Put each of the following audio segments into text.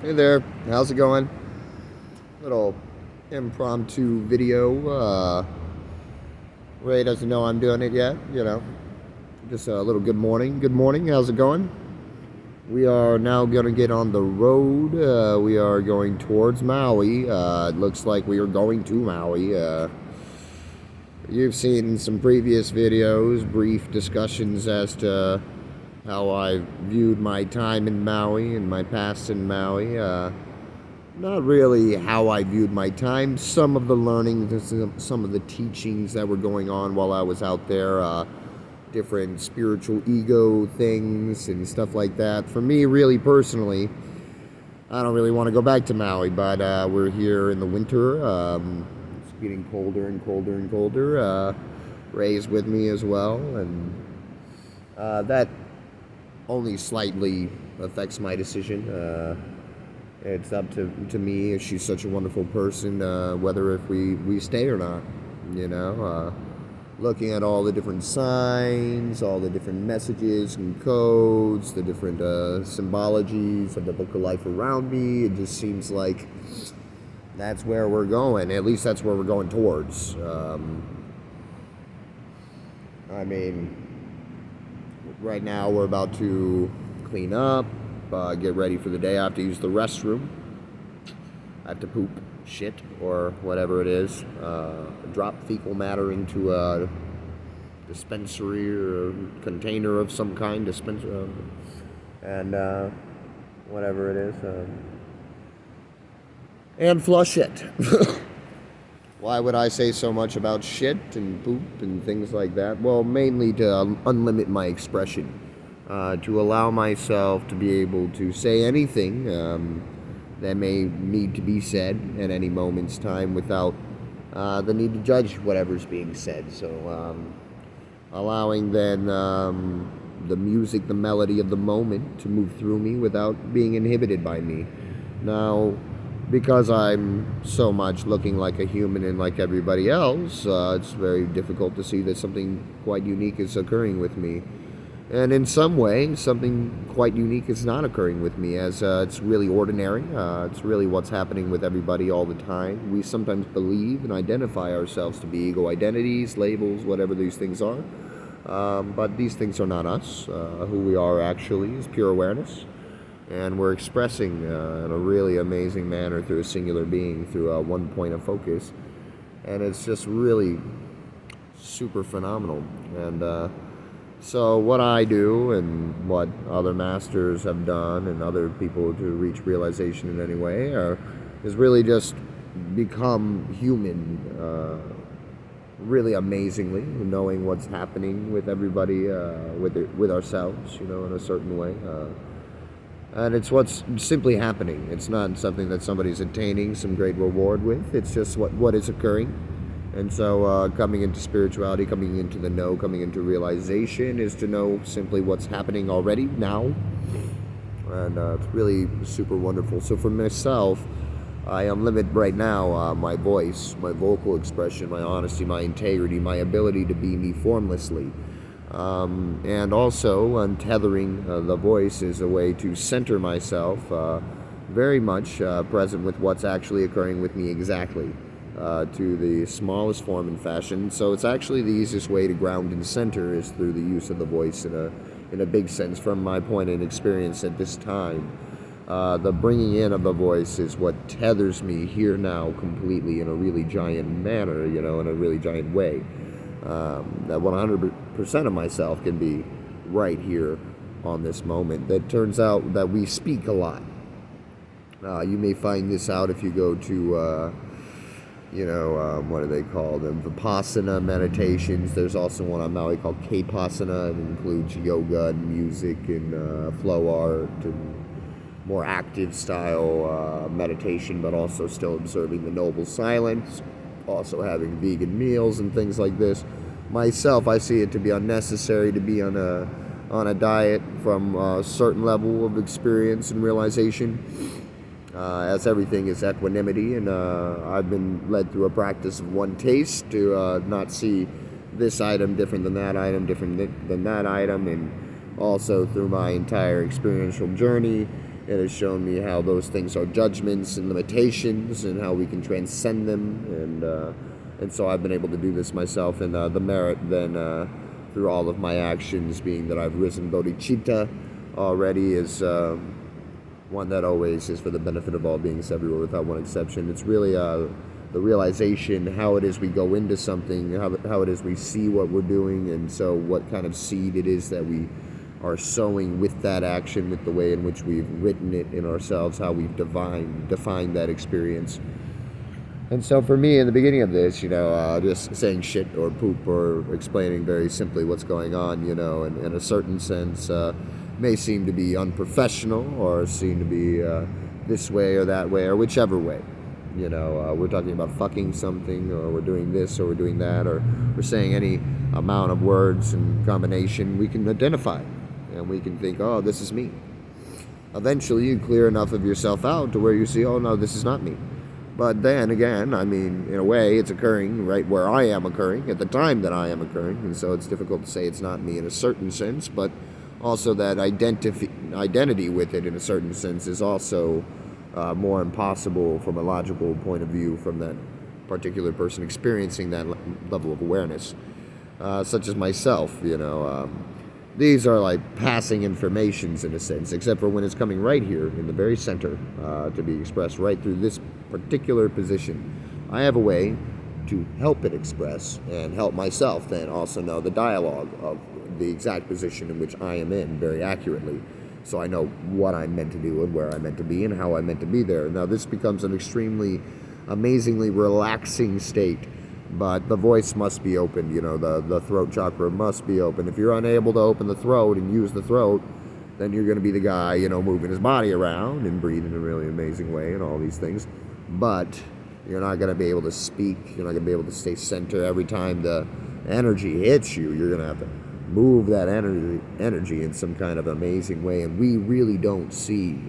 Hey there, how's it going? Little impromptu video. Ray doesn't know I'm doing it yet, Just a little good morning. Good morning, how's it going? We are now going to get on the road. We are going towards Maui. It looks like we are going to Maui. You've seen some previous videos, brief discussions as to how I viewed my time in Maui and my past in Maui. Not really how I viewed my time. Some of the learnings, some of the teachings that were going on while I was out there, different spiritual ego things and stuff like that. For me, really personally, I don't really want to go back to Maui, but we're here in the winter. It's getting colder and colder and colder. Ray's with me as well, and that only slightly affects my decision. It's up to me. She's such a wonderful person, whether if we stay or not, looking at all the different signs, all the different messages and codes, the different symbologies of the book of life around me, it just seems like that's where we're going. At least that's where we're going towards. I mean, right now we're about to clean up, get ready for the day. I have to use the restroom. I have to poop, shit, or whatever it is. Drop fecal matter into a dispensary or a container of some kind, dispenser, and whatever it is, and flush it. Why would I say so much about shit and poop and things like that? Well, mainly to unlimit my expression. To allow myself to be able to say anything that may need to be said at any moment's time without the need to judge whatever's being said. So allowing then the music, the melody of the moment to move through me without being inhibited by me. Now, because I'm so much looking like a human and like everybody else, it's very difficult to see that something quite unique is occurring with me. And in some way, something quite unique is not occurring with me, as it's really ordinary. It's really what's happening with everybody all the time. We sometimes believe and identify ourselves to be ego identities, labels, whatever these things are. But these things are not us. Who we are actually is pure awareness. And we're expressing in a really amazing manner through a singular being, through one point of focus. And it's just really super phenomenal. And so what I do and what other masters have done and other people to reach realization in any way is really just become human really amazingly, knowing what's happening with everybody, with ourselves, in a certain way. And it's what's simply happening. It's not something that somebody's attaining some great reward with. It's just what is occurring. And so coming into spirituality, coming into the know, coming into realization is to know simply what's happening already now. And it's really super wonderful. So for myself, I unlimit right now my voice, my vocal expression, my honesty, my integrity, my ability to be me formlessly. And also untethering the voice is a way to center myself very much present with what's actually occurring with me exactly. To the smallest form and fashion. So it's actually the easiest way to ground and center is through the use of the voice in a big sense from my point and experience at this time. The bringing in of the voice is what tethers me here now completely in a really giant manner, in a really giant way. That 100% of myself can be right here on this moment. That turns out that we speak a lot. You may find this out if you go to what are they called? Vipassana meditations. There's also one on Maui called Kapasana. It includes yoga and music and flow art and more active style meditation, but also still observing the noble silence. Also having vegan meals and things like this. Myself, I see it to be unnecessary to be on a diet from a certain level of experience and realization. As everything is equanimity, and I've been led through a practice of one taste to not see this item different than that item, and also through my entire experiential journey It has shown me how those things are judgments and limitations, and how we can transcend them. And so I've been able to do this myself. And the merit then through all of my actions, being that I've risen bodhicitta already, is one that always is for the benefit of all beings everywhere without one exception. It's really the realization how it is we go into something, how it is we see what we're doing, and so what kind of seed it is that we are sowing with that action, with the way in which we've written it in ourselves, how we've defined that experience. And so for me, in the beginning of this, just saying shit or poop or explaining very simply what's going on, in a certain sense, may seem to be unprofessional or seem to be this way or that way or whichever way. We're talking about fucking something, or we're doing this, or we're doing that, or we're saying any amount of words and combination we can identify. And we can think, oh, this is me. Eventually, you clear enough of yourself out to where you see, oh, no, this is not me. But then again, in a way, it's occurring right where I am occurring, at the time that I am occurring. And so it's difficult to say it's not me in a certain sense, but also that identity with it in a certain sense is also more impossible from a logical point of view from that particular person experiencing that level of awareness. Such as myself, these are like passing informations in a sense, except for when it's coming right here in the very center to be expressed right through this particular position. I have a way to help it express and help myself then also know the dialogue of the exact position in which I am in very accurately. So I know what I'm meant to do and where I'm meant to be and how I'm meant to be there. Now this becomes an extremely, amazingly relaxing state. But the voice must be open, the throat chakra must be open. If you're unable to open the throat and use the throat, then you're going to be the guy, moving his body around and breathing in a really amazing way and all these things. But you're not going to be able to speak. You're not going to be able to stay center every time the energy hits you. You're going to have to move that energy in some kind of amazing way. And we really don't see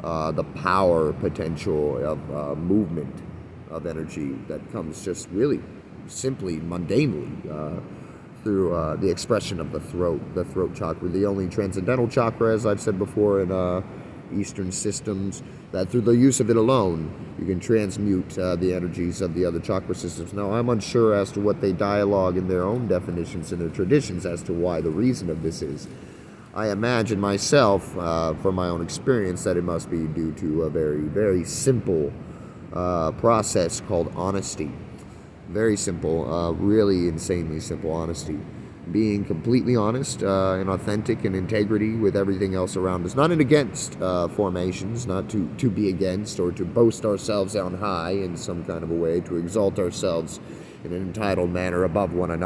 the power potential of movement of energy that comes just really simply, mundanely, through the expression of the throat chakra, the only transcendental chakra, as I've said before, in Eastern systems, that through the use of it alone, you can transmute the energies of the other chakra systems. Now, I'm unsure as to what they dialogue in their own definitions and their traditions as to why the reason of this is. I imagine myself, from my own experience, that it must be due to a very, very simple process called honesty. Very simple, really insanely simple honesty. Being completely honest and authentic and integrity with everything else around us. Not in against formations, not to be against or to boast ourselves on high in some kind of a way, to exalt ourselves in an entitled manner above one another.